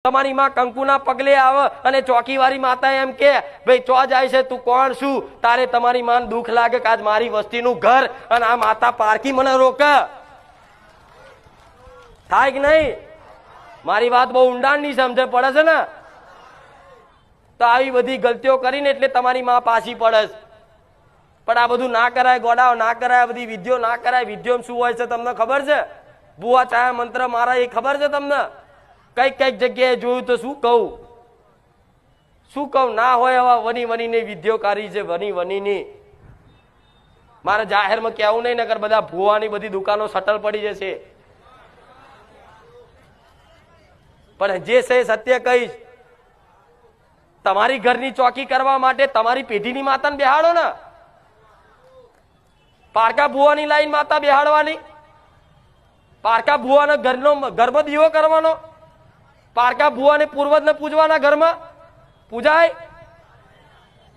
તમારી માં કંકુના પગલે આવે અને ચોકીવાળી માતા એમ કે ભાઈ ચો જાય છે તું કોણ છું, તારે તમારી માં દુઃખ લાગે કે આજ મારી વસ્તીનું ઘર અને આ માતા પારકી મને રોક થાય કે નહીં? મારી વાત બહુ ઊંડાણની સમજે પડે છે ને? તો આવી બધી ગલતીઓ કરીને એટલે તમારી માં પાછી પડે છે. પણ આ બધું ના કરાય, ગોડાઓ ના કરાય, બધી વિધિઓ ના કરાય. વિધિઓ શું હોય છે તમને ખબર છે? ભુવા ચાયા મંત્ર મારા એ ખબર છે તમને? કઈક કઈક જગ્યાએ જોયું તો શું કહું ના હોય એવા વની વનીની વિધિઓ કરી છે, વની વનીની. મારે જાહેરમાં કેવું નહીં, નકર બધા ભુવાની બધી દુકાનો સટલ પડી જશે. પણ જે છે સત્ય કહીશ. તમારી ઘરની ચોકી કરવા માટે તમારી પેઢીની માતાને બેહાડો ને. પારકા ભુવાની લાઈન માતા બેહાડવાની, પારકા ભુવાના ઘરનો ગર્ભ દીવો કરવાનો, પારકા ભુવાને પૂર્વજને પૂજવાના. ઘરમાં પૂજાય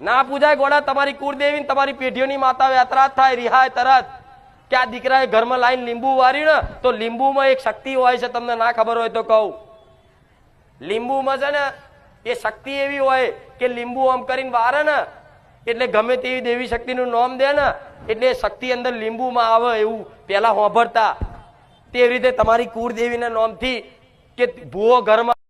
ના પૂજાય? ગોડા તમારી કુળદેવી તમારી પેઢીઓની માતા યાત્રા થાય રિહાય તરત કે આ દીકરાએ ઘરમાં લાઈન લીંબુ વારી ને તો લીંબુમાં એક શક્તિ હોય છે, તમને ના ખબર હોય તો કહું. લીંબુમાં છે ને એ શક્તિ એવી હોય કે લીંબુ આમ કરીને વારે ને એટલે ગમે તેવી દેવી શક્તિનું નામ દે ને એટલે શક્તિ અંદર લીંબુમાં આવે એવું પેલા હોંભરતા. તેવી રીતે તમારી કુળદેવીના નામથી કે ભુવો ઘરમાં